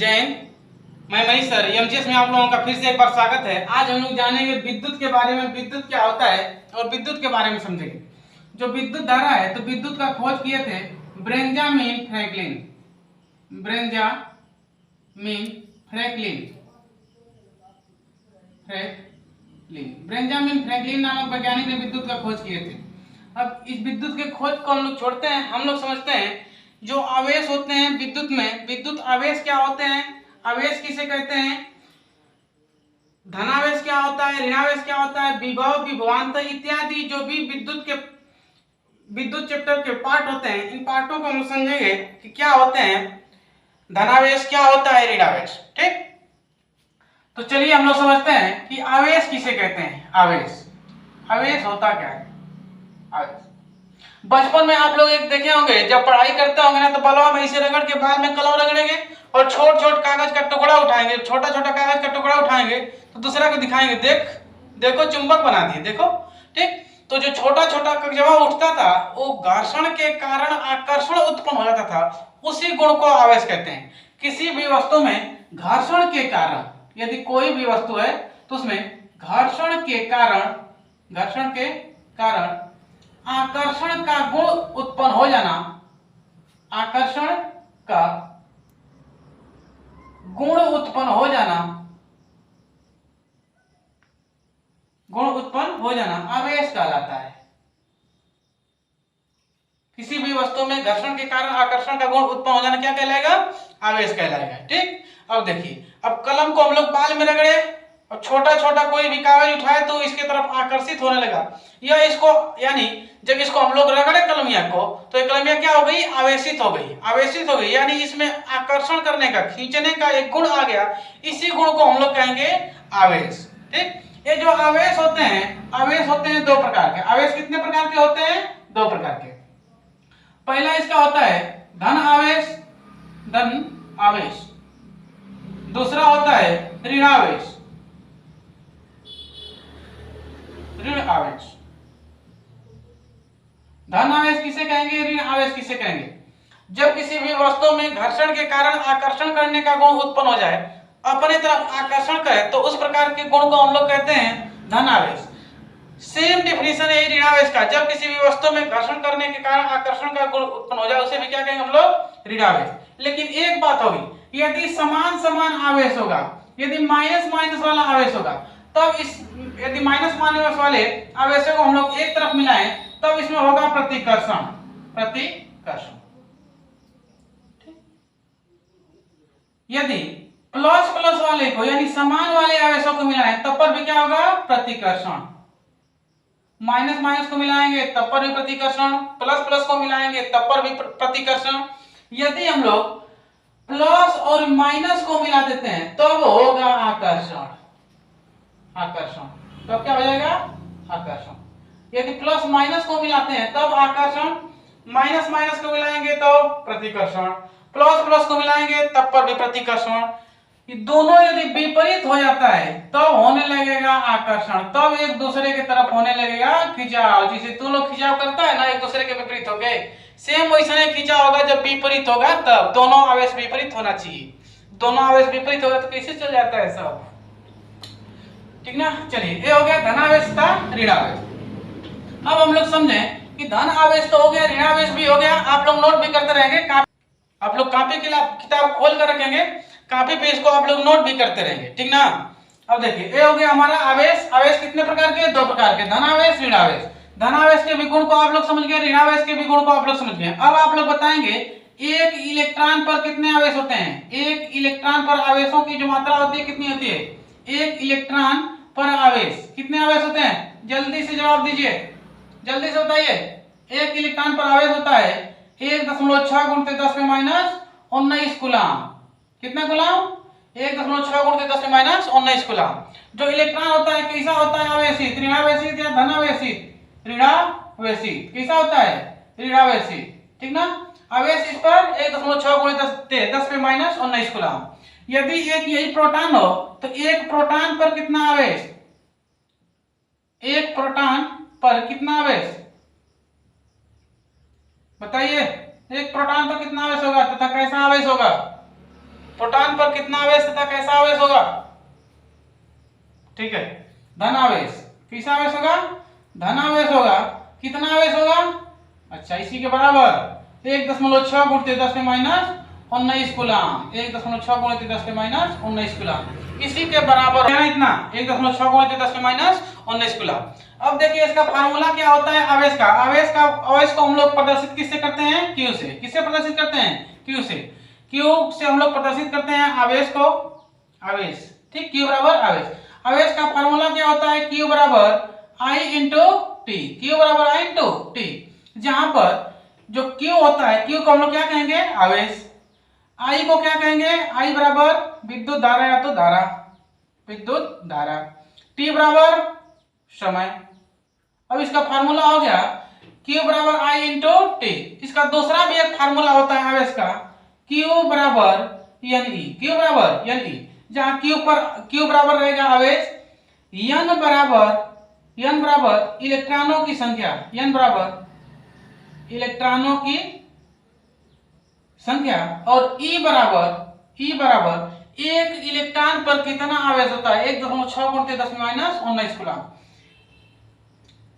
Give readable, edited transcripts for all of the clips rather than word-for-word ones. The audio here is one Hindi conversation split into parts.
जैन, मैं मनीष सर एमजीएस में आप लोगों का फिर से एक बार स्वागत है। आज हम लोग जानेंगे विद्युत के बारे में, विद्युत क्या होता है और विद्युत के बारे में समझेंगे। जो विद्युत धारा है, तो विद्युत का खोज किए थे बेंजामिन फ्रैंकलिन। बेंजामिन फ्रैंकलिन नामक वैज्ञानिक ने विद्युत का खोज किए थे। अब इस विद्युत के खोज को हम लोग छोड़ते हैं, हम लोग समझते हैं जो आवेश होते हैं विद्युत में, विद्युत आवेश क्या होते हैं, आवेश किसे कहते हैं, धनावेश क्या होता है, ऋणावेश क्या होता है, विभव, विभवांतर इत्यादि जो भी विद्युत चैप्टर के पार्ट होते हैं, इन पार्टों को हम समझेंगे कि क्या होते हैं, धनावेश क्या होता है, ऋणावेश। ठीक, तो चलिए हम लोग समझते हैं कि आवेश किसे कहते हैं। आवेश होता क्या है। आवेश बचपन में आप लोग एक देखे होंगे, जब पढ़ाई करते होंगे ना, तो बलवा में इसे रगड़ के बाद में कलम रगड़ेंगे और छोट छोट कागज का टुकड़ा उठाएंगे, छोटा छोटा कागज का टुकड़ा उठाएंगे तो दूसरा को दिखाएंगे, देखो चुंबक बना दिए, देखो। ठीक, तो जो छोटा छोटा जब उठता था वो घर्षण के कारण आकर्षण उत्पन्न हो जाता था, उसी गुण को आवेश कहते हैं। किसी भी वस्तु में घर्षण के कारण, यदि कोई भी वस्तु है तो उसमें घर्षण के कारण आकर्षण का गुण उत्पन्न हो जाना, आकर्षण का गुण उत्पन्न हो जाना आवेश कहलाता है। किसी भी वस्तु में घर्षण के कारण आकर्षण का गुण उत्पन्न हो जाना क्या कहलाएगा, आवेश कहलाएगा। ठीक, अब देखिए, अब कलम को हम लोग बाल में रगड़े और छोटा छोटा कोई भी कागज उठाए तो इसके तरफ आकर्षित होने लगा, या इसको, यानी जब इसको हम लोग रगड़े कलमिया को, तो ये कलमिया क्या हो गई, आवेशित हो गई, यानी इसमें आकर्षण करने का, खींचने का एक गुण आ गया। इसी गुण को हम लोग कहेंगे आवेश। ठीक, ये जो आवेश होते हैं दो प्रकार के। आवेश कितने प्रकार के होते हैं, दो प्रकार के। पहला इसका होता है धन आवेश, दूसरा होता है ऋण आवेश। धन आवेश किसे कहेंगे, ऋण आवेश किसे कहेंगे, जब किसी भी वस्तु में घर्षण के कारण आकर्षण करने का गुण उत्पन्न हो जाए, अपने तरफ आकर्षण करे, तो उस प्रकार के गुण को हम लोग कहते हैं धन आवेश। सेम डिफिनेशन है ऋण आवेश का, जब किसी भी वस्तु में घर्षण करने के कारण आकर्षण का गुण उत्पन्न हो जाए, उसे भी क्या कहेंगे हम लोग, ऋण आवेश। लेकिन एक बात होगी, यदि समान आवेश होगा, यदि माइनस वाला आवेश होगा, तब यदि माइनस वाले आवेशों को हम लोग एक तरफ मिलाएं, तब इसमें होगा प्रतिकर्षण। यदि प्लस वाले को, यानी समान वाले आवेशों को मिलाएं, तब पर भी क्या होगा, प्रतिकर्षण। माइनस को मिलाएंगे तब पर भी प्रतिकर्षण, प्लस को मिलाएंगे तब पर भी प्रतिकर्षण। यदि हम लोग प्लस और माइनस को मिला देते हैं तब होगा आकर्षण। तब क्या हो जाएगा, आकर्षण। यदि प्लस माइनस को मिलाते हैं तब आकर्षण, माइनस को मिलाएंगे तो प्रतिकर्षण, प्लस को मिलाएंगे तब पर भी प्रतिकर्षण। ये दोनों यदि विपरीत हो जाता है तब होने लगेगा आकर्षण, तब एक दूसरे की तरफ होने लगेगा खिंचाव। जैसे तू लोग खिंचाव करता है ना एक दूसरे के विपरीत हो गए, सेम वैसा ही खिंचाव होगा। जब विपरीत होगा तब दोनों आवेश विपरीत होना चाहिए, दोनों आवेश विपरीत होगा तो कैसे चल जाता है सब। ठीक ना, चलिए ये हो गया धनावेश का ऋण आवेश। अब हम लोग समझें कि धन आवेश तो हो गया, ऋण आवेश भी हो गया। आप लोग नोट भी करते रहेंगे, आप लोग कॉपी के किताब खोल कर रखेंगे, कॉपी पे इसको आप लोग नोट भी करते रहेंगे। ठीक ना, अब देखिए ये हो गया हमारा आवेश। आवेश कितने प्रकार के, दो प्रकार के, धनावेश, ऋणावेश। धनावेश के भी गुण को आप लोग समझ गए, ऋणावेश के भी गुण को आप लोग समझ गए। अब आप लोग बताएंगे एक इलेक्ट्रॉन पर कितने आवेश होते हैं। एक इलेक्ट्रॉन पर आवेशों की जो मात्रा होती है कितनी होती है, एक इलेक्ट्रॉन पर आवेश कितने आवेश होते हैं, जल्दी से जवाब दीजिए, जल्दी से बताइए। एक इलेक्ट्रॉन पर आवेश होता है 1.6 × 10⁻19 कूलम। कितना कूलम, 1.6 × 10⁻19 कूलम। जो इलेक्ट्रॉन होता है कैसा होता है, आवेशित, ऋणावेशित या धनावेशित, ऋणावेशित। कैसा होता है, ऋणावेशित। ठीक ना, आवेश इस पर 1.6 × 10⁻19 कूलम। यदि एक यही प्रोटॉन हो तो एक प्रोटॉन पर कितना आवेश, एक प्रोटॉन पर कितना आवेश बताइए। एक प्रोटॉन पर कितना आवेश होगा तथा कैसा आवेश होगा, प्रोटॉन पर कितना आवेश तथा कैसा आवेश होगा? ठीक है, धन आवेश। कैसा आवेश होगा? धन आवेश होगा। कितना आवेश होगा? अच्छा, इसी के बराबर 1.6 गुणित 10 में माइनस 19 कूलम। 1.6 गुणित 10 में माइनस 19 कूलम, इसी के बराबर है इतना। 1.6 गुणित 10 में माइनस 19 कूलम। अब देखिए इसका फार्मूला क्या होता है आवेश का। आवेश को हम लोग प्रदर्शित किससे करते हैं? Q से। किससे प्रदर्शित करते हैं? Q से। Q से हम लोग प्रदर्शित करते हैं आवेश को। आवेश, ठीक, Q बराबर आवेश। आवेश का फार्मूला क्या होता है? Q बराबर I इंटू टी। Q बराबर I इंटू टी। जहां पर जो Q होता है, Q को हम लोग क्या कहेंगे? आवेश। I को क्या कहेंगे? I बराबर विद्युत धारा या तो धारा, विद्युत धारा। T बराबर समय। अब इसका फार्मूला हो गया Q बराबर I इंटू टी। इसका दूसरा भी एक फार्मूला होता है आवेश का, Q बराबर NE। Q बराबर NE, जहां Q बराबर रहेगा आवेश, N बराबर इलेक्ट्रॉनों की संख्या। N बराबर इलेक्ट्रॉनों की संख्या और E बराबर एक इलेक्ट्रॉन पर कितना आवेश होता है? 1.6 गुणित 10 में माइनस 19 कूलम।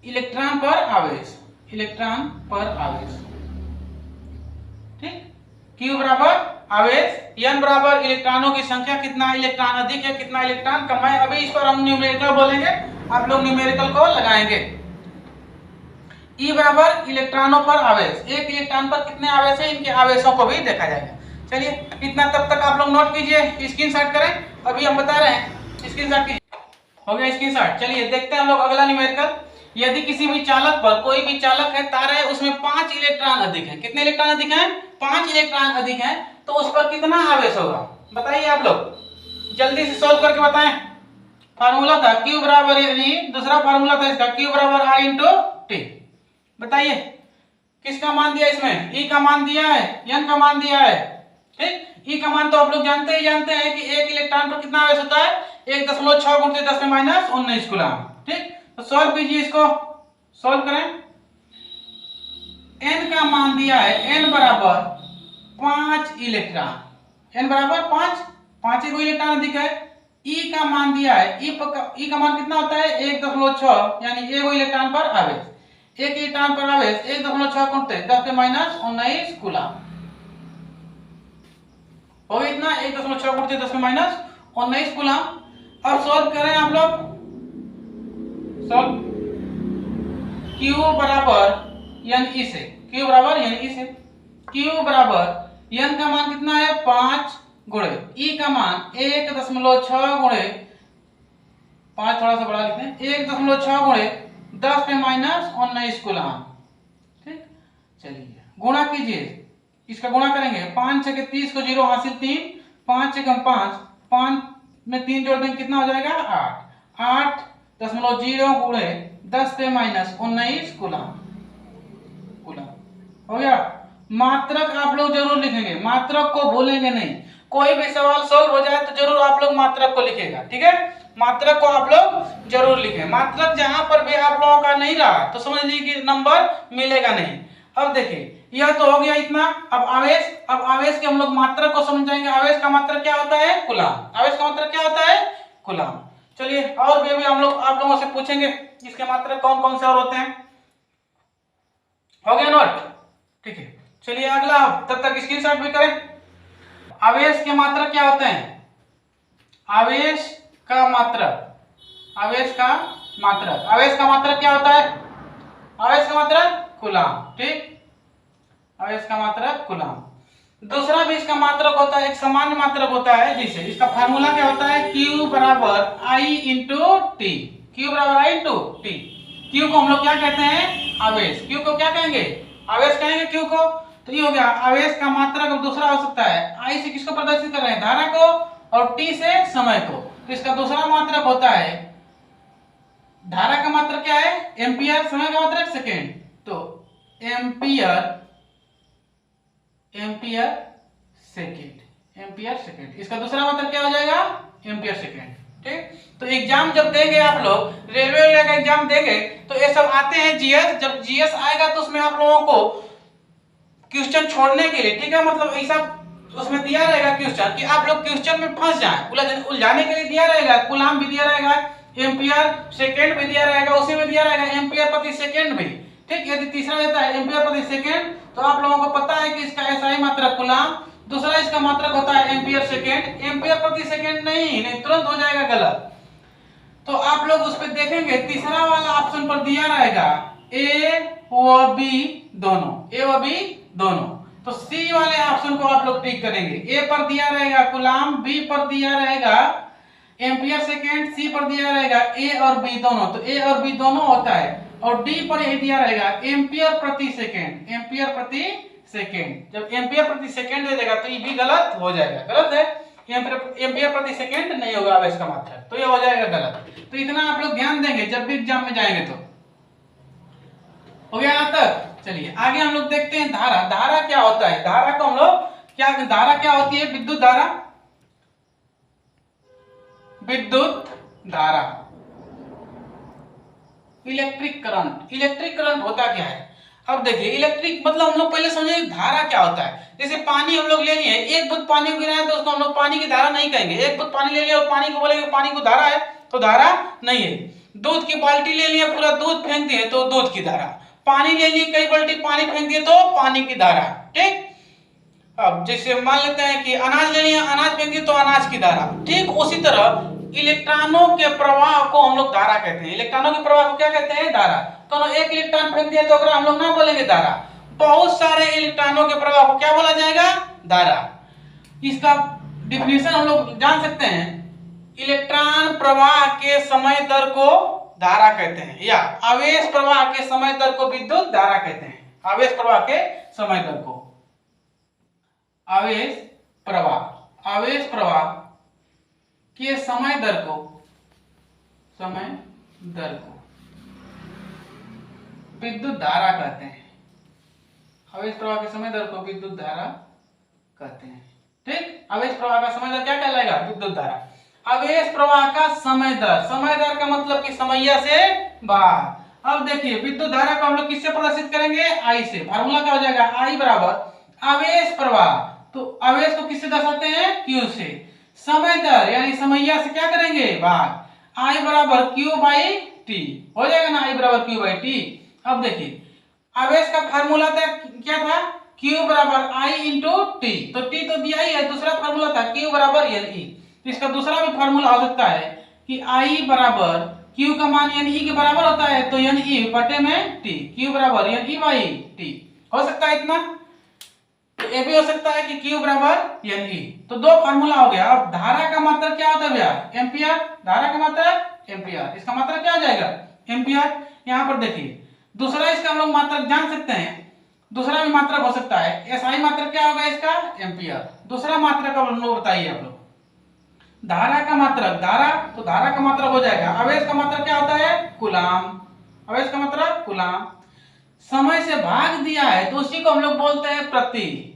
इलेक्ट्रॉन पर आवेश, इलेक्ट्रॉन पर आवेश, ठीक। Q बराबर आवेश, N बराबर इलेक्ट्रॉनों की संख्या, कितना इलेक्ट्रॉन अधिक है कितना इलेक्ट्रॉन कम है। अभी इस पर हम न्यूमेरिकल बोलेंगे, आप लोग न्यूमेरिकल को लगाएंगे। E बराबर इलेक्ट्रॉनों पर आवेश, एक इलेक्ट्रॉन पर कितने आवेश है, इनके आवेशों को भी देखा जाएगा। चलिए इतना तब तक आप लोग नोट कीजिए, स्क्रीनशॉट करें। अभी हम बता रहे हैं, स्क्रीनशॉट कीजिए। हो गया स्क्रीनशॉट। चलिए देखते हैं हम लोग अगला न्यूमेरिकल। यदि किसी भी चालक पर, कोई भी चालक है, तार है, उसमें 5 इलेक्ट्रॉन अधिक है। कितने इलेक्ट्रॉन अधिक हैं? 5 इलेक्ट्रॉन अधिक हैं, तो उस पर कितना आवेश होगा? बताइए आप लोग, जल्दी से सॉल्व करके बताएं। फार्मूला था Q बराबर, यानी दूसरा फार्मूला था इसका Q बराबर I इंटू टी। बताइए किसका मान दिया इसमें? E का मान दिया है, N का मान दिया है, ठीक। E का मान तो आप लोग जानते हैं कि एक इलेक्ट्रॉन पर कितना आवेश होता है? 1.6 गुणित 10 में माइनस 19 कूलम, ठीक। तो सॉल्व कीजिए, इसको सॉल्व करें। N का मान दिया है, N बराबर 5 इलेक्ट्रॉन। N बराबर 5 एक इलेक्ट्रॉन अधिक है। E का मान दिया है, E का मान कितना होता है? 1.6, यानी एक इलेक्ट्रॉन पर आवेश। एक इलेक्ट्रॉन पर आवेश 1.6 गुणित 10 में माइनस 19 कूलम। हो गया इतना, 1.6 गुणित 10 में माइनस 19 कूलम। अब सॉल्व करें आप लोग, सॉल्व। Q बराबर NE से, Q बराबर NE से, Q बराबर N का मान कितना है? 5 गुणे E का मान 1.6 गुणे 5, थोड़ा सा बड़ा लिखते हैं, 1.6 गुणे 10 में माइनस 19 कूलम, ठीक। चलिए गुणा कीजिए, इसका गुणा करेंगे। 5 छके 30 को 0 हासिल 3, 5 छके 5, 5 में 3 जोड़ देंगे कितना हो जाएगा? 8। 8.0 गुणे 10 पे माइनस 19 कूलम। हो गया। मात्रक आप लोग जरूर लिखेंगे, मात्रक को भूलेंगे नहीं। कोई भी सवाल सॉल्व हो जाए तो जरूर आप लोग मात्रक को लिखेगा, ठीक है। मात्रक को आप लोग जरूर लिखें। मात्रक जहां पर भी आप लोगों का नहीं रहा तो समझ लीजिए कि नंबर मिलेगा नहीं। अब देखिए यह तो हो गया इतना। अब आवेश के हम लोग मात्रक को समझाएंगे। आवेश का मात्रक क्या होता है? कूलम। आवेश का मात्रक क्या होता है? कूलम। चलिए और भी अभी हम लोग आप लोगों से पूछेंगे इसके मात्रक कौन कौन से और होते हैं। हो गया नोट, ठीक है। चलिए अगला, तब तक स्क्रीनशॉट भी करें। आवेश के मात्रक क्या होते हैं? आवेश का मात्रक क्या होता है? आवेश का मात्रक कूलम, ठीक। आवेश का मात्रक कूलम। दूसरा भी इसका मात्रक होता है, एक सामान्य मात्रक होता है, जिसे इसका फार्मूला क्या होता है? Q बराबर I इंटू टी। Q बराबर I इंटू टी। Q को हम लोग क्या कहते हैं? आवेश। Q को क्या कहेंगे? आवेश कहेंगे Q को। तो ये हो गया आवेश का मात्रक। अब दूसरा हो सकता है, I से किसको प्रदर्शित कर रहे हैं? धारा को, और T से समय को। तो इसका दूसरा मात्रक होता है, धारा का मात्रक क्या है? एम्पियर, समय का मात्रक सेकेंड। तो एम्पियर सेकेंड। इसका दूसरा मात्रक क्या हो जाएगा? एम्पियर सेकेंड, ठीक। तो एग्जाम जब देंगे आप लोग, रेलवे का एग्जाम देंगे, तो ये सब आते हैं जीएस। जब जीएस आएगा तो उसमें आप लोगों को क्वेश्चन छोड़ने के लिए, ठीक है, मतलब ऐसा तो उसमें दिया रहेगा क्वेश्चन कि आप लोग क्वेश्चन में फंस जाएं, उलझाने के लिए दिया रहेगा कूलाम भी दिया रहेगा, एम्पियर सेकंड भी दिया रहेगा, उसी में दिया रहेगा एम्पियर प्रति सेकंड भी। ठीक, यदि तीसरा देता है एम्पियर प्रति सेकंड तो आप लोगों को पता है कि इसका एसआई मात्रक कूलाम, दूसरा इसका मात्रक होता है एम्पियर सेकंड, एम्पियर प्रति सेकंड नहीं तुरंत हो जाएगा गलत। तो आप लोग उस पर देखेंगे तीसरा वाला ऑप्शन पर दिया रहेगा ए व बी दोनों, ए व बी दोनों, तो सी वाले ऑप्शन को आप लोग टिक करेंगे। ए पर दिया रहेगा कूलाम, बी पर दिया रहेगा एम्पियर सेकेंड, सी पर दिया रहेगा ए और बी दोनों, तो ए और बी दोनों होता है, और डी पर यही दिया रहेगा एम्पियर प्रति सेकेंड, एम्पियर प्रति सेकेंड। जब एम्पियर प्रति सेकेंड दे देगा तो ये भी गलत हो जाएगा, गलत है, एम्पियर प्रति सेकेंड नहीं होगा आवेश का मात्रक, तो ये हो जाएगा गलत। तो इतना आप लोग ध्यान देंगे जब भी एग्जाम में जाएंगे। तो हो गया यहाँ तक। चलिए आगे हम लोग देखते हैं धारा। धारा क्या होता है, धारा को हम लोग क्या, धारा क्या होती है, विद्युत धारा, विद्युत धारा, इलेक्ट्रिक करंट। इलेक्ट्रिक करंट होता क्या है, अब देखिए इलेक्ट्रिक मतलब हम लोग पहले समझे धारा क्या होता है। जैसे पानी हम लोग ले लिए, एक बूंद पानी को गिराए तो उसको हम लोग पानी की धारा नहीं कहेंगे, एक बूंद पानी ले लिया और पानी को बोलेंगे पानी को धारा है, तो धारा नहीं है। दूध की बाल्टी ले लिया, पूरा दूध फेंक दिए तो दूध की धारा, पानी ले ली कई बाल्टी पानी फेंक दिए तो पानी की धारा। ठीक, अब जैसे मान लेते हैं कि अनाज ले लिया, अनाज फेंक दिए तो अनाज की धारा। ठीक उसी तरह इलेक्ट्रॉनों के प्रवाह को हम लोग धारा कहते हैं। इलेक्ट्रॉनों के प्रवाह को क्या कहते हैं, धारा। तो एक इलेक्ट्रॉन फेंक दिया तो हम लोग ना बोलेंगे धारा, बहुत सारे इलेक्ट्रॉनों के प्रवाह को क्या बोला जाएगा, धारा। इसका डिफिनेशन हम लोग जान सकते हैं, इलेक्ट्रॉन प्रवाह के समय दर को धारा कहते हैं, या आवेश प्रवाह के समय दर को विद्युत धारा कहते हैं। आवेश प्रवाह के समय दर को, आवेश प्रवाह के समय दर को विद्युत धारा कहते हैं। आवेश प्रवाह के समय दर को विद्युत धारा कहते हैं। ठीक, आवेश प्रवाह का समय दर क्या कहलाएगा, विद्युत धारा। आवेश प्रवाह का समय दर का मतलब कि समैया से बाहर। अब देखिए विद्युत धारा को हम लोग किससे प्रदर्शित करेंगे, आई से। फार्मूला क्या हो जाएगा, आई बराबर आवेश प्रवाह, तो आवेश को किससे दर्शाते हैं, क्यू से। समय दर यानी समैया से क्या करेंगे, बाहर, आई बराबर क्यू बाई टी हो जाएगा ना, आई बराबर क्यू बाई टी। अब देखिए आवेश का फार्मूला था क्या था, Q बराबर I इंटू टी, तो T तो दिया ही है, दूसरा फार्मूला था Q बराबर NE। तो इसका दूसरा भी फार्मूला हो सकता है कि I बराबर Q का मान NE के बराबर होता है, तो NE बटे में T, Q बराबर NE बाई T हो सकता है इतना। तो ये भी हो सकता है कि Q बराबर NE। तो दो फार्मूला हो गया। अब धारा का मात्रक क्या होता है भैया, एम्पियर। धारा का मात्रक एम्पियर, इसका मात्रक क्या हो जाएगा, एम्पियर। यहाँ पर देखिए दूसरा इसका हम लोग मात्रक जान सकते हैं, दूसरा भी मात्रक हो सकता है। एसआई मात्रक क्या होगा इसका, एम्पियर। दूसरा मात्रक हम लोग बताइए आप लोग, धारा का मात्रक, धारा, तो धारा का मात्रक हो जाएगा। आवेश का मात्रक क्या होता है, कूलाम। आवेश का मात्रक कूलाम। समय से भाग दिया है तो उसी को हम लोग बोलते हैं प्रति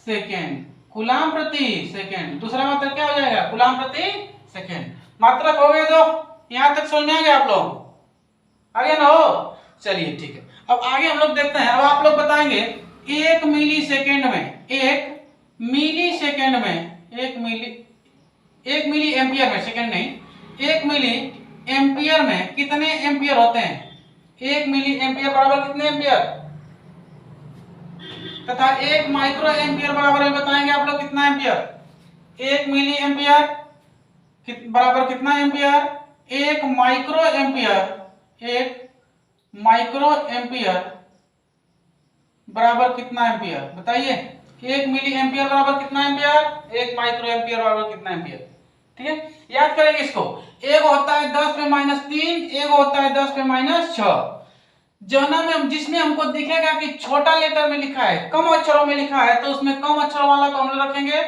सेकेंड, कूलाम प्रति सेकेंड। दूसरा मात्रक क्या हो जाएगा, कूलाम प्रति सेकेंड। मात्रक हो गए, तो यहां तक समझ में आ गया आप लोग, आ गया ना हो। चलिए ठीक है, अब आगे हम लोग देखते हैं। अब आप लोग बताएंगे 1 मिली सेकेंड में, 1 मिली एम्पियर में, सेकेंड नहीं, 1 मिली एम्पियर में कितने एम्पियर होते हैं। 1 मिली एम्पियर बराबर कितने एम्पियर, तथा 1 माइक्रो एम्पियर बराबर बताएंगे आप लोग कितना एम्पियर। 1 मिली एम्पियर बराबर कितना एम्पियर, 1 माइक्रो एम्पियर बराबर कितना एम्पियर, बताइए। 1 मिली एम्पियर बराबर कितना एम्पियर, 1 माइक्रो एम्पियर बराबर कितना एम्पियर। ठीक है, याद करेंगे इसको। एक होता है 10 पे -3, एक होता है 10 पे -6। जौना में जिसमें हमको दिखेगा कि छोटा लेटर में लिखा है, कम अक्षरों में लिखा है, तो उसमें कम अक्षरों वाला को हम लोग रखेंगे।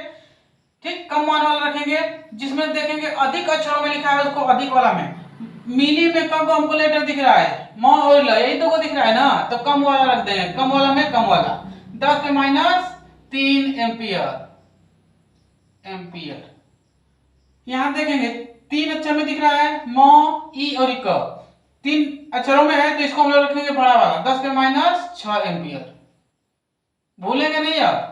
ठीक, कम मान वाला रखेंगे। जिसमें देखेंगे अधिक अक्षरों में लिखा है उसको अधिक वाला में। मिली में कम हमको लेटर दिख रहा है, म और ल यही तो को दिख रहा है ना, तो कम वाला रख देंगे, कम वाला में कम वाला। 10 पे -3 एम्पियर। यहां देखेंगे 3 अक्षर में दिख रहा है, म, ई और क। 3 अक्षरों में है तो इसको हम लोग रखेंगे बड़ा वाला, 10 पे -6 एम्पियर। भूलेंगे नहीं आप,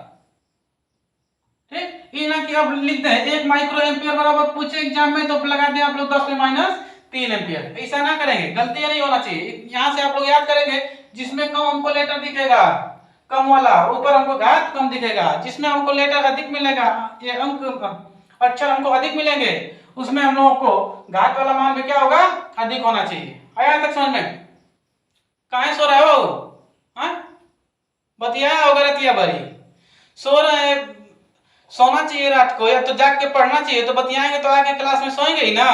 ये ना कि अब लिख दें 1 माइक्रो एम्पियर बराबर पूछे एग्जाम में तो लगा दें आप लोग 10 में -3 एम्पियर। ऐसा ना करेंगे, गलती नहीं होना चाहिए। यहाँ से आप लोग याद करेंगे जिसमें कम हमको लेटर दिखेगा कम वाला, ऊपर हमको घात कम दिखेगा, जिसमें हमको लेटर अधिक मिलेगा, ये अंक अक्षर हमको अधिक मिलेंगे, उसमें हम लोगों को घात वाला मान भी क्या होगा, अधिक होना चाहिए। आया तक समझ में? कहाँ सो रहे हो? हाँ बतिया होगा रतिया बरी सो रहे, सोना चाहिए रात को या तो जाग के पढ़ना चाहिए, तो बतियाएंगे तो आगे क्लास में सोएंगे ही ना।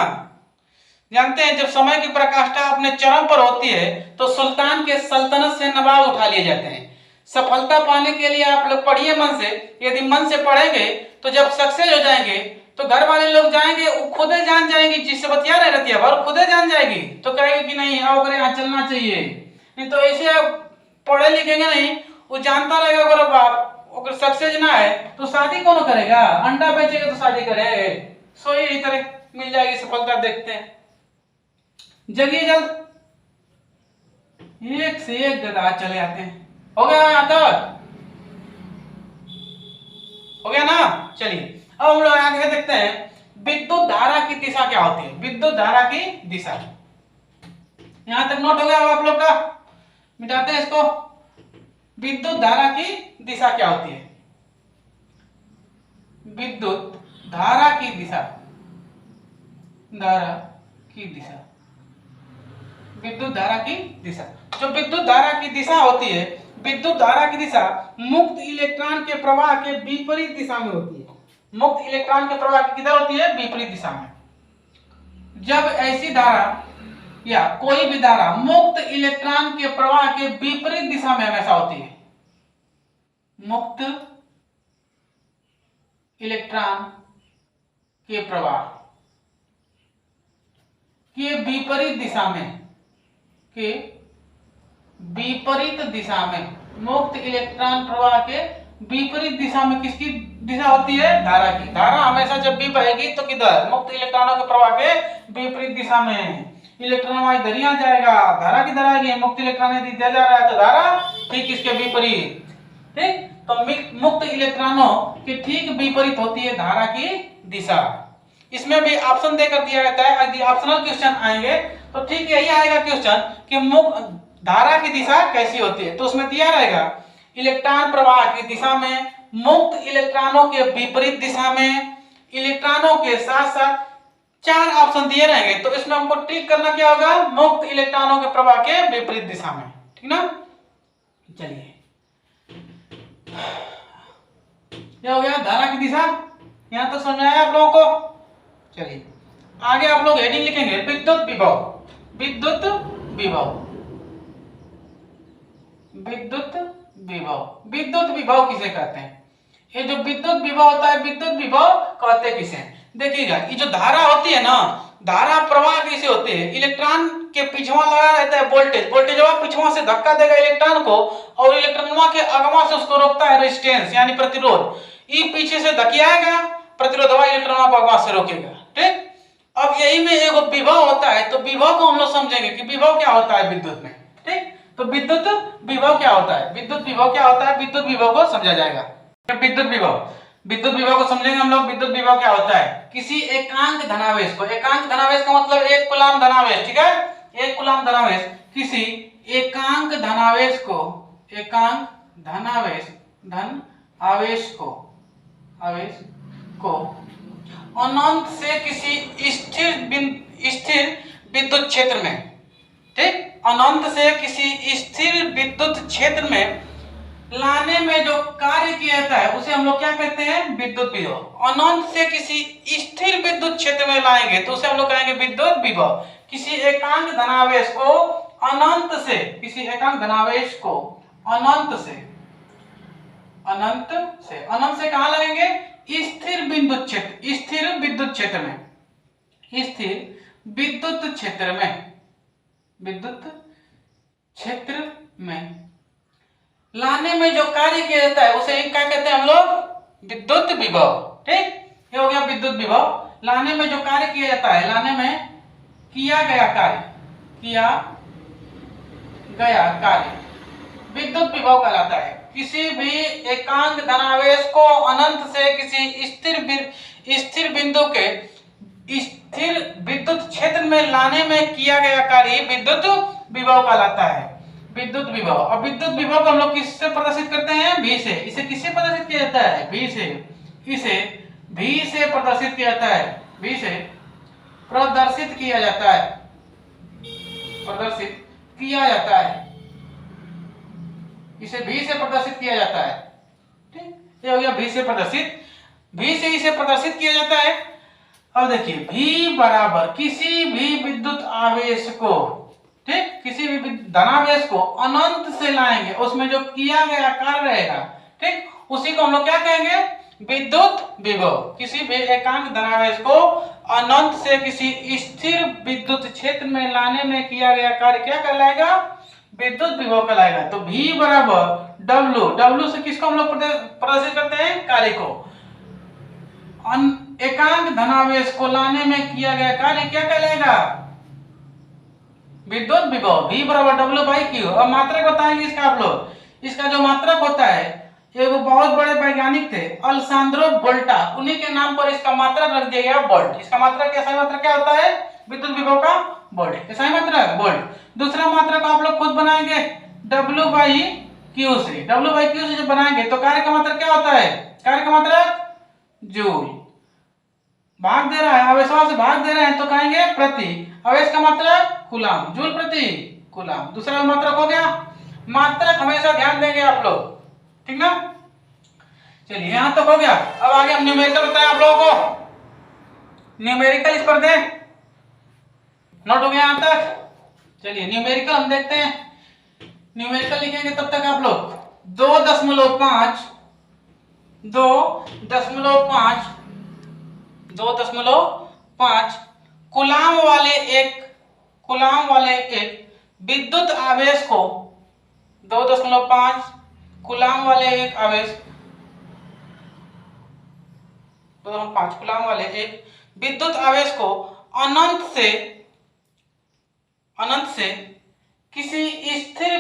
जानते हैं जब समय की प्रकाष्ठा अपने चरम पर होती है तो सुल्तान के सल्तनत से नवाब उठा लिए जाते हैं। सफलता पाने के लिए आप लोग पढ़िए मन से, यदि मन से पढ़ेंगे तो जब सक्सेस हो जाएंगे तो घर वाले लोग जाएंगे, वो खुदे जान जाएंगे, जिससे बतिया रहे रतिया भर खुदे जान जाएगी तो कहेगी कि नहीं आओ करे यहाँ चलना चाहिए। नहीं तो ऐसे पढ़े लिखेंगे नहीं, वो जानता रहेगा अगर बाप अगर सक्सेस ना है तो शादी कौन करेगा, अंडा बेचेगा तो शादी करे। सो ये तरह मिल जाएगी सफलता। देखते हैं जगिए जल्द, एक से एक गदा चले आते हैं। हो गया यहाँ तक? हो गया ना? चलिए अब हम लोग आगे देखते हैं विद्युत धारा की दिशा क्या होती है। विद्युत धारा की दिशा यहां तक नोट हो गया आप लोग का? मिटाते हैं इसको। विद्युत धारा की दिशा क्या होती है? विद्युत धारा की दिशा, धारा की दिशा, विद्युत धारा की दिशा। जो विद्युत धारा की दिशा होती है, विद्युत धारा की दिशा मुक्त इलेक्ट्रॉन के प्रवाह के विपरीत दिशा में होती है। मुक्त इलेक्ट्रॉन के प्रवाह की किधर होती है? विपरीत दिशा में। जब ऐसी धारा या कोई भी धारा मुक्त इलेक्ट्रॉन के प्रवाह के विपरीत दिशा में हमेशा होती है, मुक्त इलेक्ट्रॉन के प्रवाह के विपरीत दिशा में, के विपरीत दिशा में, मुक्त इलेक्ट्रॉन प्रवाह के विपरीत दिशा में किसकी दिशा होती है? धारा की। धारा हमेशा जब भी बहेगी तो किधर? मुक्त इलेक्ट्रॉनों के प्रवाह के विपरीत दिशा में। इलेक्ट्रॉन वहां इधर ही आ जाएगा, धारा किधर आएगी? मुक्त इलेक्ट्रॉन यदि इधर जा रहा है तो धारा ठीक इसके विपरीत। ठीक, तो मुक्त इलेक्ट्रॉनों के ठीक विपरीत होती है धारा की दिशा। इसमें भी ऑप्शन देकर दिया रहता है, यदि ऑप्शनल क्वेश्चन आएंगे तो ठीक यही आएगा क्वेश्चन कि मुक्त धारा की दिशा कैसी होती है, तो उसमें दिया रहेगा इलेक्ट्रॉन प्रवाह की दिशा में, मुक्त इलेक्ट्रॉनों के विपरीत दिशा में, इलेक्ट्रॉनों के साथ साथ 4 ऑप्शन दिए रहेंगे। तो इसमें हमको टिक करना क्या होगा? मुक्त इलेक्ट्रॉनों के प्रवाह के विपरीत दिशा में। ठीक ना? चलिए ये हो गया धारा की दिशा। यहां तो समझ में आया आप लोगों को? चलिए आगे आप लोग हेडिंग लिखेंगे विद्युत विभव। विद्युत विभव, विद्युत विभव, विद्युत विभव किसे कहते हैं? ये जो विद्युत विभव होता है, विद्युत विभव कहते किसे हैं? देखिएगा ये जो धारा होती है ना, धारा प्रवाह कैसे होती है? इलेक्ट्रॉन के पिछवा लगा रहता है वोल्टेज, वोल्टेजवा पिछवा से धक्का देगा इलेक्ट्रॉन को और इलेक्ट्रॉनवा के अगवा से उसको रोकता है रेजिस्टेंस यानी प्रतिरोध। ये पीछे से धकियाएगा, प्रतिरोधवा इलेक्ट्रॉनवा को अगवा से रोकेगा। ठीक, अब यही में एक विभव होता है, तो विभव को हम लोग समझेंगे कि विभव क्या होता है विद्युत में। ठीक, तो विद्युत विभव क्या होता है? विद्युत विभव क्या होता है? विद्युत विभव को समझा जाएगा। विद्युत विभव, विद्युत विभव को समझेंगे हम लोग। विद्युत विभव क्या होता है? किसी एकांक धनावेश को, एकांक धनावेश का मतलब 1 कूलम धनावेश, ठीक है, 1 कूलम धनावेश, किसी एकांक धनावेश को, एकांक धनावेश, धन आवेश को, आवेश को अनंत से किसी स्थिर विद्युत क्षेत्र में, ठीक, अनंत से किसी स्थिर विद्युत क्षेत्र में लाने में जो कार्य किया जाता है उसे हम लोग क्या कहते हैं? विद्युत विभव। अनंत से किसी स्थिर विद्युत क्षेत्र में लाएंगे तो उसे हम लोग कहेंगे विद्युत विभव। किसी एकांक धनावेश को अनंत से, किसी एकांक धनावेश को अनंत से, अनंत से, अनंत से कहां लगेंगे? स्थिर विद्युत क्षेत्र, स्थिर विद्युत क्षेत्र में, स्थिर विद्युत क्षेत्र में, विद्युत क्षेत्र में लाने में जो कार्य किया जाता है उसे क्या कहते हैं हम लोग? विद्युत विभव। ठीक, ये हो गया विद्युत विभव। लाने में जो कार्य किया जाता है, लाने में किया गया कार्य, किया गया कार्य विद्युत विभव कहलाता है। किसी भी एकांक धनावेश को अनंत से किसी स्थिर बिंदु के स्थिर विद्युत क्षेत्र में लाने में किया गया कार्य विद्युत विभव कहलाता है। विद्युत विभव। अब विद्युत विभव को हम लोग किससे प्रदर्शित करते हैं? V से। इसे किससे प्रदर्शित किया जाता है? V से। इसे V से प्रदर्शित किया जाता है। V से प्रदर्शित किया जाता है। प्रदर्शित किया जाता है। इसे V से प्रदर्शित किया जाता है। ठीक, ये हो गया V से प्रदर्शित। V से इसे प्रदर्शित किया जाता है। अब देखिए V बराबर किसी भी विद्युत आवेश को, ठीक, किसी भी धनावेश को अनंत से लाएंगे, उसमें जो किया गया कार्य रहेगा, ठीक, उसी को हम लोग क्या कहेंगे? विद्युत विभव। किसी भी एकांक धनावेश को अनंत से किसी स्थिर विद्युत क्षेत्र में लाने में किया गया कार्य क्या कहलाएगा? विद्युत विभव कहलाएगा। तो V बराबर W। W से किसको हम लोग प्रदर्शित करते हैं? कार्य को। एकांक धनावेश को लाने में किया गया कार्य क्या कहलाएगा? विद्युत विभव। V बराबर W बाई Q। अब मात्रक बताएंगे इसका आप लोग। इसका जो मात्रक होता है, एक बहुत बड़े वैज्ञानिक थे अलेसांद्रो वोल्टा, उन्हीं के नाम पर इसका मात्रक रख दिया गया वोल्ट। इसका मात्रक क्या, सही मात्रक क्या होता है? विद्युत विभव का वोल्ट। सही मात्रक वोल्ट। दूसरा मात्रक आप लोग खुद बनाएंगे W बाई Q से। W बाई Q से जब बनाएंगे तो कार्य का मात्रक क्या होता है? कार्य का मात्रक जूल। भाग दे रहा है, आवेशों से भाग दे रहे हैं तो कहेंगे प्रति। आवेश का मात्रक कूलम, जूल प्रति कूलम। दूसरा मात्रक हो गया। मात्रक हमेशा ध्यान देंगे आप लोग, ठीक ना? चलिए यहां तक हो गया। अब आगे हम न्यूमेरिकल बताएं आप लोगों को। न्यूमेरिकल इस पर दें, नोट हो गया यहां तक? चलिए न्यूमेरिकल हम देखते हैं। न्यूमेरिकल लिखेंगे तब तक आप लोग 2.5 कूलाम वाले एक विद्युत आवेश को 2.5 कूलाम वाले एक आवेश 2.5 कूलाम वाले एक विद्युत आवेश को अनंत से किसी स्थिर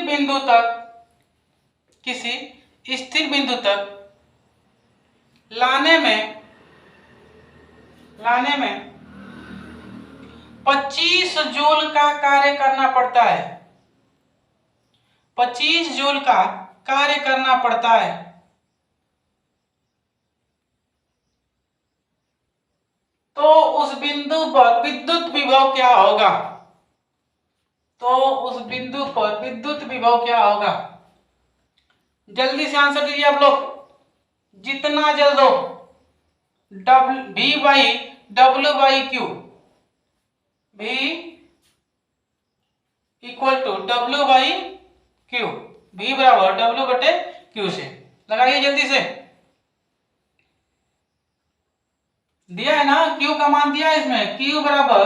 बिंदु तक लाने में 25 जूल का कार्य करना पड़ता है। 25 जूल का कार्य करना पड़ता है। तो उस बिंदु पर विद्युत विभव क्या होगा? जल्दी से आंसर दीजिए आप लोग, जितना जल्द हो। V by W by Q, V equal to W by Q। V बराबर W बटे Q से लगाइए जल्दी से। दिया है ना, Q का मान दिया है इसमें। Q बराबर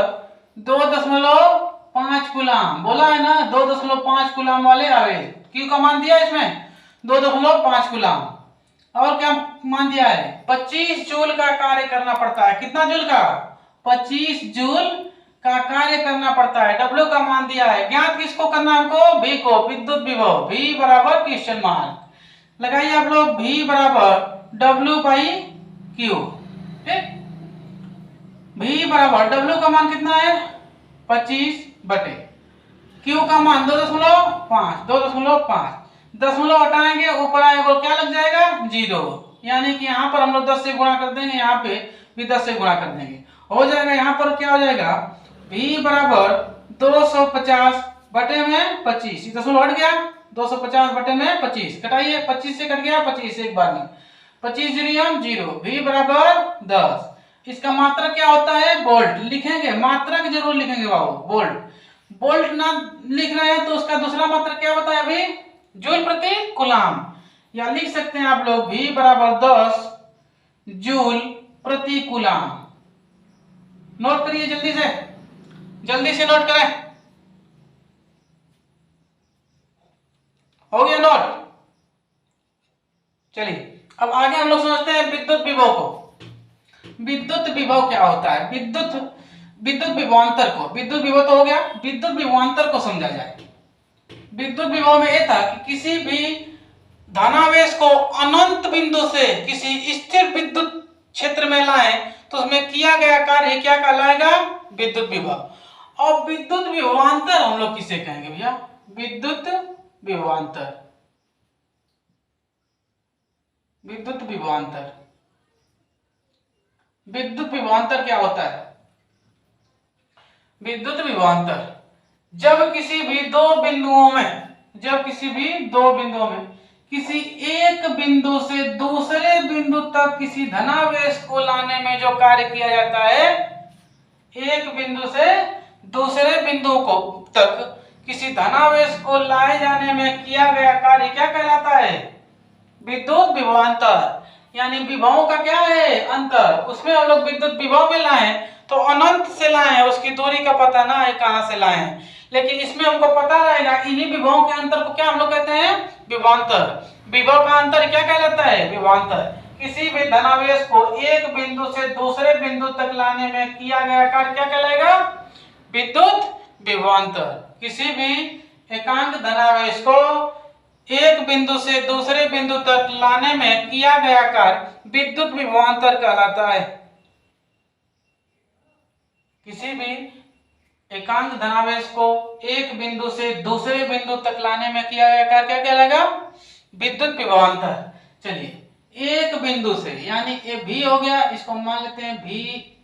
2.5 कूलाम बोला है ना, 2.5 कूलाम वाले आवेश। Q का मान दिया है इसमें 2.5 कूलाम। और क्या मान दिया है? 25 जूल का कार्य करना पड़ता है। कितना जूल का? 25 जूल का कार्य करना पड़ता है। W का मान दिया है। ज्ञात किसको करना है हमको? V को, विद्युत विभव। V बराबर क्वेश्चन मार्क लगाइए आप लोग। V बराबर W बाई Q, ठीक। V बराबर W का मान कितना है? 25 बटे Q का मान 2.5। 2.5 दशमलव हटाएंगे, ऊपर आएगा क्या लग जाएगा? 0। यानी कि यहाँ पर हम लोग 10 से गुणा कर देंगे, यहाँ पे भी 10 से गुणा कर देंगे, हो जाएगा। यहाँ पर क्या हो जाएगा? V बराबर 250 बटे में 25। दशमलव हट गया, 250 बटे में 25 कटाइए, 25 से कट गया 25 एक बार में, 25 0। V बराबर 10। इसका मात्रक क्या होता है? वोल्ट। लिखेंगे मात्रक जरूर लिखेंगे बाबू, वोल्ट ना लिख रहे हैं तो उसका दूसरा मात्रक क्या होता है अभी? जूल प्रति कूलाम। या लिख सकते हैं आप लोग V बराबर 10 जूल प्रति कूलाम। नोट करिए जल्दी से नोट करें। हो गया नोट? चलिए अब आगे हम लोग समझते हैं विद्युत विभव को। विद्युत विभव क्या होता है? विद्युत विभवांतर को, विद्युत विभव तो हो गया, विद्युत विभवांतर को समझा जाए। विद्युत विभव में यह था कि किसी भी धनावेश को अनंत बिंदु से किसी स्थिर विद्युत क्षेत्र में लाएं तो उसमें किया गया कार्य क्या कहलाएगा? विद्युत विभव। और विद्युत विभवांतर हम लोग किसे कहेंगे भैया? विद्युत विभवांतर। विद्युत विभवांतर। विद्युत विभवांतर क्या होता है? विद्युत विभवांतर जब किसी भी दो बिंदुओं में किसी एक बिंदु से दूसरे बिंदु तक किसी धनावेश को लाने में जो कार्य किया जाता है, एक बिंदु से दूसरे बिंदु को तक किसी धनावेश को लाए जाने में किया गया कार्य क्या कहलाता है? विद्युत विभवांतर। यानी विभवों का क्या है? अंतर। उसमें हम लोग विद्युत विभव में लाएं तो अनंत से लाएं, उसकी दूरी का पता ना है कहां से लाएं, लेकिन इसमें हमको पता रहेगा इन्हीं विभवों के अंतर को क्या हम लोग कहते हैं? विभवांतर। विभव का अंतर क्या कहलाता है? विभवांतर। किसी भी धनावेश को एक बिंदु से दूसरे बिंदु तक लाने में किया गया कार्य क्या कहलाएगा? विद्युत विभवांतर। किसी भी एकांक धनावेश को एक बिंदु से दूसरे बिंदु तक लाने में किया गया कार्य विद्युत विभवांतर कहलाता है। किसी भी एकांक धनावेश को एक बिंदु से दूसरे बिंदु तक लाने में किया गया कार्य क्या कहलाएगा? विद्युत विभवांतर। चलिए एक बिंदु से, यानी ये भी हो गया, इसको मान लेते हैं भी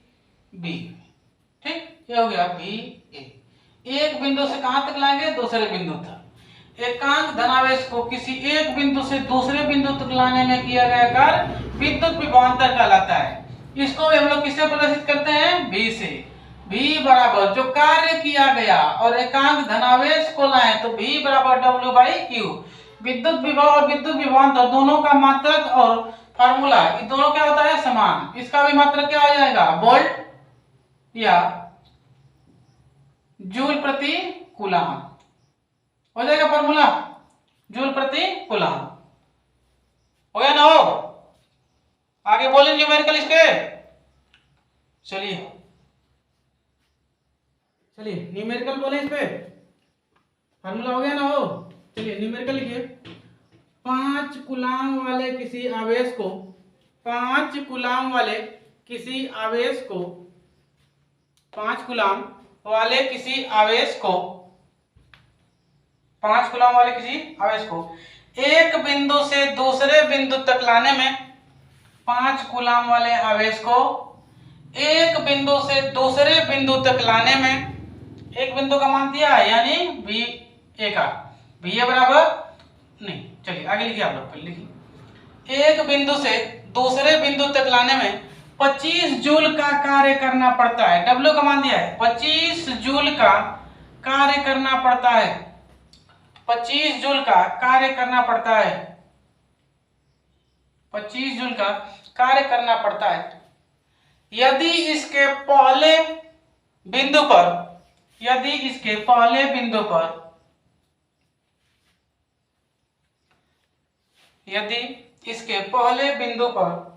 बी, ठीक, ये हो गया भी ए। एक बिंदु से कहां तक लाएंगे? दूसरे बिंदु तक। एकांक धनावेश को किसी एक बिंदु से दूसरे बिंदु तक लाने में किया गया कार्य विद्युत विभवांतर कहलाता है। इसको हम लोग किससे प्रदर्शित करते हैं? V से। V बराबर जो कार्य किया गया और एकांक धनावेश को लाए तो V बराबर W/Q। विद्युत विभव और विद्युत विभवांतर दोनों का मात्रक और फार्मूला ये दोनों क्या होता है? समान। इसका भी मात्रक क्या हो जाएगा? वोल्ट या जूल प्रति कूलम हो जाएगा फार्मूला, जूल प्रति कूलम। हो गया ना? हो आगे बोले न्यूमेरिकल इसके। चलिए न्यूमेरिकल बोले इस पे। फार्मूला हो गया ना? हो चलिए न्यूमेरिकल लिखिए। 5 कूलम वाले किसी आवेश को 5 कूलम वाले किसी आवेश को 5 कूलम वाले किसी आवेश को 5 कूलम वाले किसी आवेश को एक बिंदु से दूसरे बिंदु तक लाने में 5 कूलम वाले आवेश को एक बिंदु से दूसरे बिंदु तक लाने में एक बिंदु का मान दिया है, यानी VA का VA बराबर नहीं, चलिए आगे लिखिए आप लोग, लिखिए। एक बिंदु से दूसरे बिंदु तक लाने में 25 जूल का कार्य करना पड़ता है। W का मान दिया है, 25 जूल का कार्य करना पड़ता है। 25 जूल का कार्य करना पड़ता है। 25 जूल का कार्य करना पड़ता है। यदि इसके पहले बिंदु पर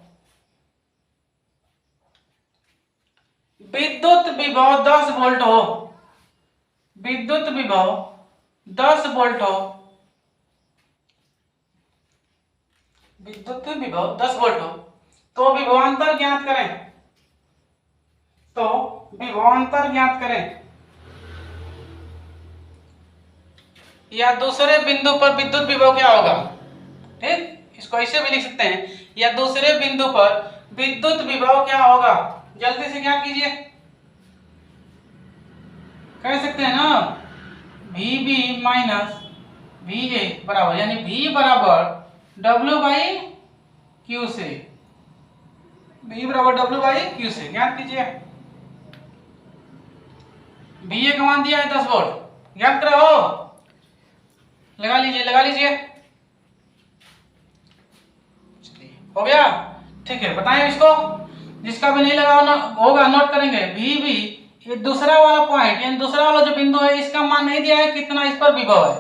विद्युत विभव 10 वोल्ट हो, विद्युत विभव 10 वोल्ट हो, विद्युत विभव 10 वोल्ट हो तो विभवांतर ज्ञात करें। या दूसरे बिंदु पर विद्युत विभव क्या होगा? ठीक, इसको ऐसे भी लिख सकते हैं, या दूसरे बिंदु पर विद्युत विभव क्या होगा? जल्दी से क्या कीजिए, कह सकते हैं ना, VB माइनस VA बराबर, यानी V बराबर W/Q से, V बराबर W/Q से ज्ञात कीजिए। VA का मान दिया है 10 वोल्ट, ज्ञात करो, लगा लीजिए। हो गया? ठीक है, बताएं इसको, जिसका भी नहीं लगा होगा नोट करेंगे। VB ये दूसरा वाला पॉइंट, यानी दूसरा वाला जो बिंदु है, इसका मान नहीं दिया है कितना इस पर विभव है।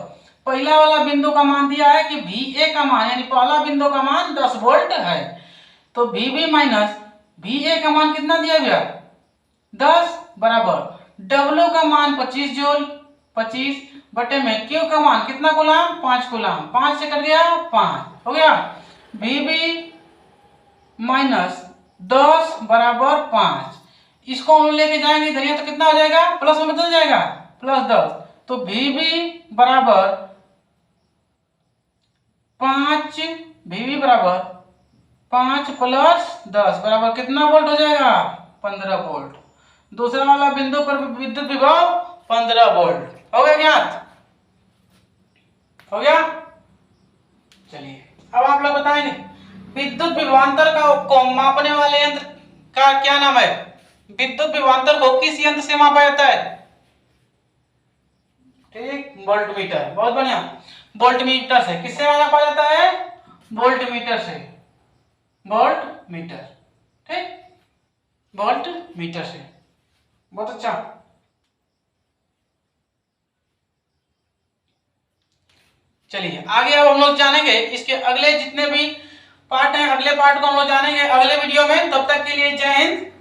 पहला वाला बिंदु का मान दिया है कि VA का मान, यानी पहला बिंदु का मान 10 वोल्ट है, तो VB माइनस VA का मान कितना दिया गया? 10 बराबर W का मान 25 जूल, 25 बटे में Q का मान कितना कूलम? 5 कूलम, 5 से कट गया 5, हो गया। VB माइनस 10 बराबर 5, इसको हम लेके जाएंगे इधर, ये तो कितना हो जाएगा, प्लस में बदल जाएगा, +10। तो VB बराबर 5, VB बराबर 5 + 10 बराबर कितना वोल्ट हो जाएगा, 15 वोल्ट। दूसरा वाला बिंदु पर विद्युत विभव 15 वोल्ट। हो गया ज्ञात, हो गया। चलिए अब आप लोग बताएंगे विद्युत विभवांतर को मापने वाले यंत्र का क्या नाम है। विद्युत विभवांतर को किस यंत्र से मापा जाता है, ठीक, वोल्टमीटर। बहुत बढ़िया, वोल्टमीटर से। किससे मापा जाता है, वोल्टमीटर से, वोल्टमीटर, ठीक, वोल्टमीटर से। बहुत अच्छा। चलिए आगे अब हम लोग जानेंगे इसके अगले जितने भी पार्ट हैं, अगले पार्ट को हम लोग जानेंगे अगले वीडियो में। तब तक के लिए जय हिंद।